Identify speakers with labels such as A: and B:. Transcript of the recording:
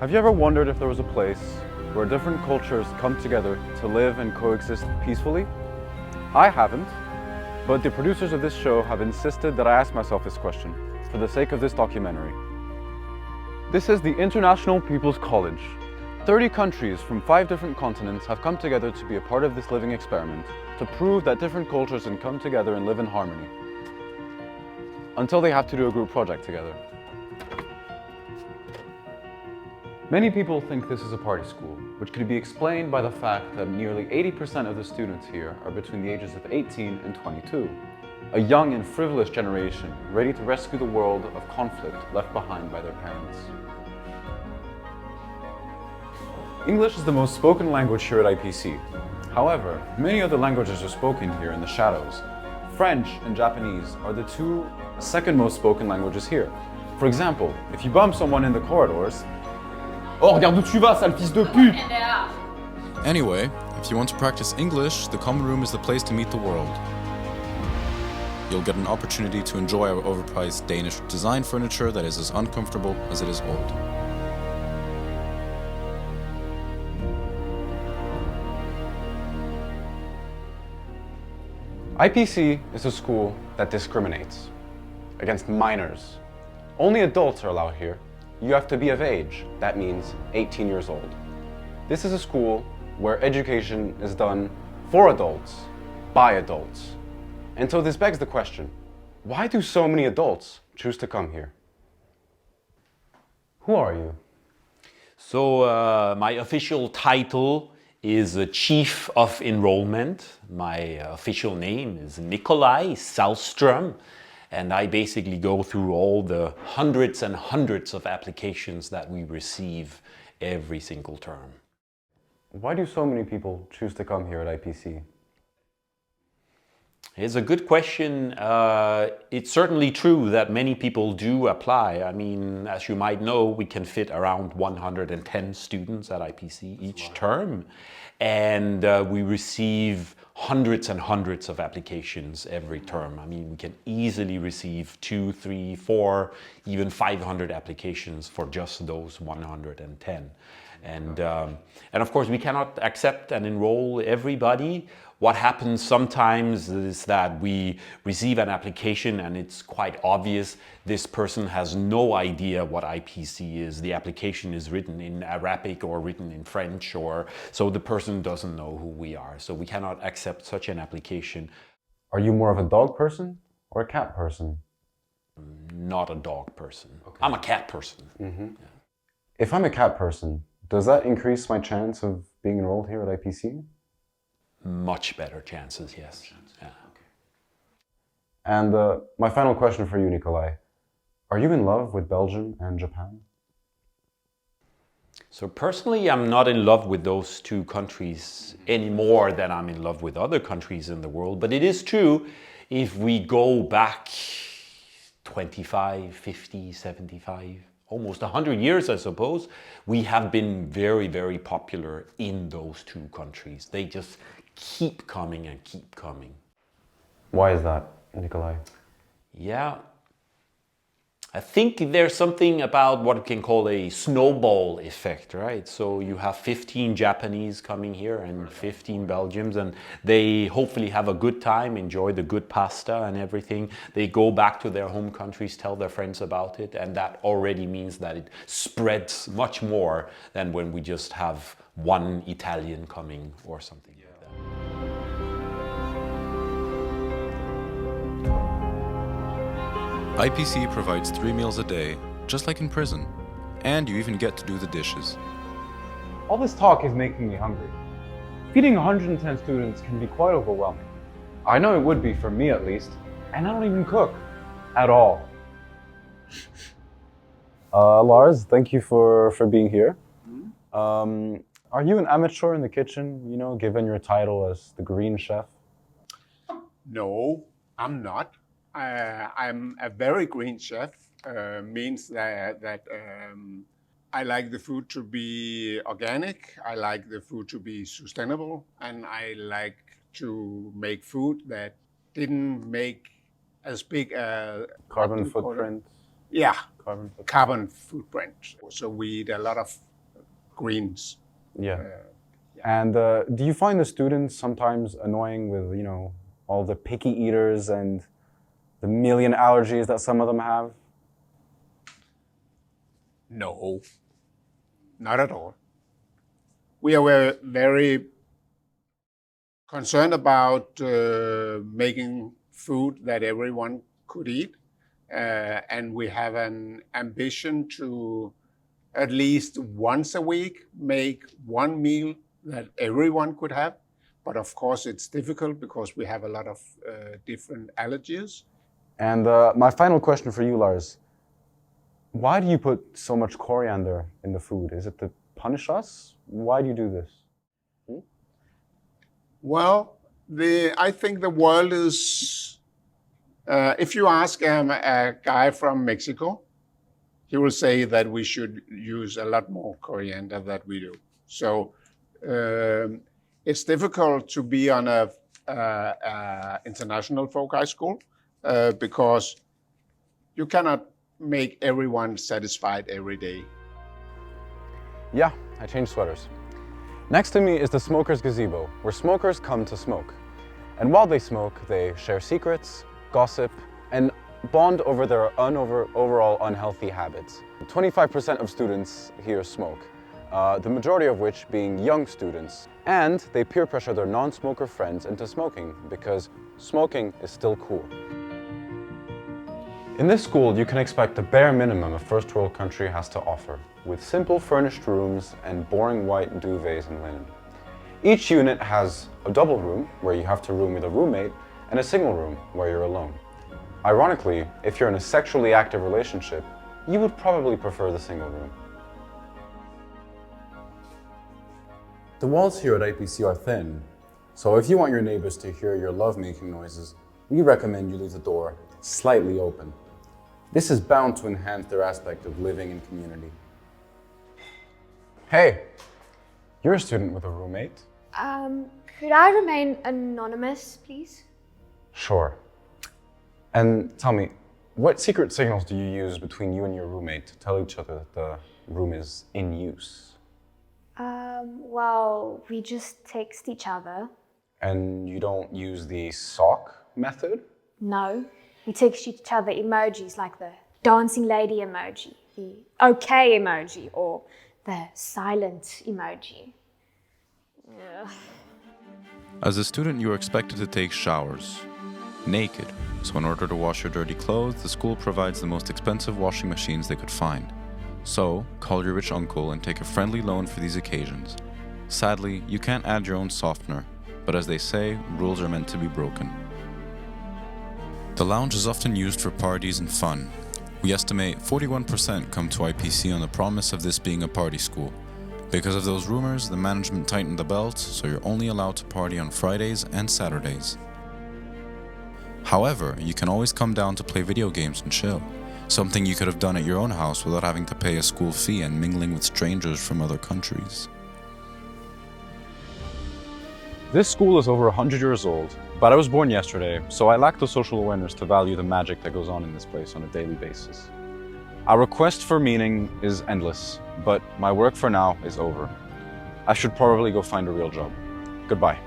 A: Have you ever wondered if there was a place where different cultures come together to live and coexist peacefully? I haven't, but the producers of this show have insisted that I ask myself this question for the sake of this documentary. This is the International People's College. 30 countries from 5 different continents have come together to be a part of this living experiment to prove that different cultures can come together and live in harmony. Until they have to do a group project together. Many people think this is a party school, which could be explained by the fact that nearly 80% of the students here are between the ages of 18 and 22. A young and frivolous generation ready to rescue the world of conflict left behind by their parents. English is the most spoken language here at IPC. However, many other languages are spoken here in the shadows. French and Japanese are the 2 second most spoken languages here. For example, if you bump someone in the corridors, "Oh, regarde où tu vas, sale fils de pute!"
B: Anyway, if you want to practice English, the common room is the place to meet the world. You'll get an opportunity to enjoy our overpriced Danish design furniture that is as uncomfortable as it is old.
A: IPC is a school that discriminates against minors. Only adults are allowed here. You have to be of age. That means 18 years old. This is a school where education is done for adults, by adults. And so this begs the question, why do so many adults choose to come here? Who are you?
C: So my official title is Chief of Enrollment. My official name is Nikolai Salstrom. And I basically go through all the hundreds and hundreds of applications that we receive every single term.
A: Why do so many people choose to come here at IPC?
C: It's a good question. It's certainly true that many people do apply. I mean, as you might know, we can fit around 110 students at IPC each term. And we receive hundreds and hundreds of applications every term. I mean, we can easily receive 2, 3, 4, even 500 applications for just those 110. And of course, we cannot accept and enroll everybody. What happens sometimes is that we receive an application and it's quite obvious this person has no idea what IPC is. The application is written in Arabic or written in French, or so the person doesn't know who we are. So we cannot accept such an application.
A: Are you more of a dog person or a cat person?
C: Not a dog person. Okay. I'm a cat person. Mm-hmm. Yeah.
A: If I'm a cat person, does that increase my chance of being enrolled here at IPC?
C: Much better chances, yes. Yeah.
A: Okay. And my final question for you, Nikolai. Are you in love with Belgium and Japan?
C: So personally, I'm not in love with those 2 countries any more than I'm in love with other countries in the world. But it is true, if we go back 25, 50, 75, almost 100 years, I suppose, we have been very, very popular in those 2 countries. They just keep coming and keep coming.
A: Why is that, Nikolai?
C: Yeah, I think there's something about what we can call a snowball effect, right? So you have 15 Japanese coming here and 15 Belgians, and they hopefully have a good time, enjoy the good pasta and everything. They go back to their home countries, tell their friends about it, and that already means that it spreads much more than when we just have one Italian coming or something like that.
B: IPC provides 3 meals a day, just like in prison, and you even get to do the dishes.
A: All this talk is making me hungry. Feeding 110 students can be quite overwhelming. I know it would be for me at least, and I don't even cook at all. Lars, thank you for being here. Are you an amateur in the kitchen, you know, given your title as the Green Chef?
D: No, I'm not. I'm a very green chef. Means that I like the food to be organic. I like the food to be sustainable, and I like to make food that didn't make as big a
A: carbon footprint.
D: Yeah,
A: carbon
D: footprint. So we eat a lot of greens.
A: Yeah. And do you find the students sometimes annoying with, you know, all the picky eaters and the million allergies that some of them have?
D: No, not at all. We are very concerned about making food that everyone could eat. And we have an ambition to at least once a week make one meal that everyone could have. But of course, it's difficult because we have a lot of different allergies.
A: And my final question for you, Lars. Why do you put so much coriander in the food? Is it to punish us? Why do you do this?
D: Well, I think the world is, if you ask a guy from Mexico, he will say that we should use a lot more coriander than we do. So it's difficult to be on a international folk high school because you cannot make everyone satisfied every day.
A: Yeah, I changed sweaters. Next to me is the Smokers Gazebo, where smokers come to smoke. And while they smoke, they share secrets, gossip, and bond over their overall unhealthy habits. 25% of students here smoke, the majority of which being young students. And they peer pressure their non-smoker friends into smoking because smoking is still cool. In this school, you can expect the bare minimum a first world country has to offer, with simple furnished rooms and boring white duvets and linen. Each unit has a double room, where you have to room with a roommate, and a single room, where you're alone. Ironically, if you're in a sexually active relationship, you would probably prefer the single room. The walls here at IPC are thin, so if you want your neighbors to hear your love-making noises, we recommend you leave the door slightly open. This is bound to enhance their aspect of living in community. Hey, you're a student with a roommate.
E: Could I remain anonymous, please?
A: Sure. And tell me, what secret signals do you use between you and your roommate to tell each other that the room is in use?
E: Well, we just text each other.
A: And you don't use the sock method?
E: No, we text each other emojis like the dancing lady emoji, the okay emoji, or the silent emoji. Yeah.
B: As a student, you are expected to take showers naked. So in order to wash your dirty clothes, the school provides the most expensive washing machines they could find. So call your rich uncle and take a friendly loan for these occasions. Sadly, you can't add your own softener, but as they say, rules are meant to be broken. The lounge is often used for parties and fun. We estimate 41% come to IPC on the promise of this being a party school. Because of those rumors, the management tightened the belt, so you're only allowed to party on Fridays and Saturdays. However, you can always come down to play video games and chill, something you could have done at your own house without having to pay a school fee and mingling with strangers from other countries.
A: This school is over 100 years old, but I was born yesterday, so I lack the social awareness to value the magic that goes on in this place on a daily basis. Our quest for meaning is endless, but my work for now is over. I should probably go find a real job. Goodbye.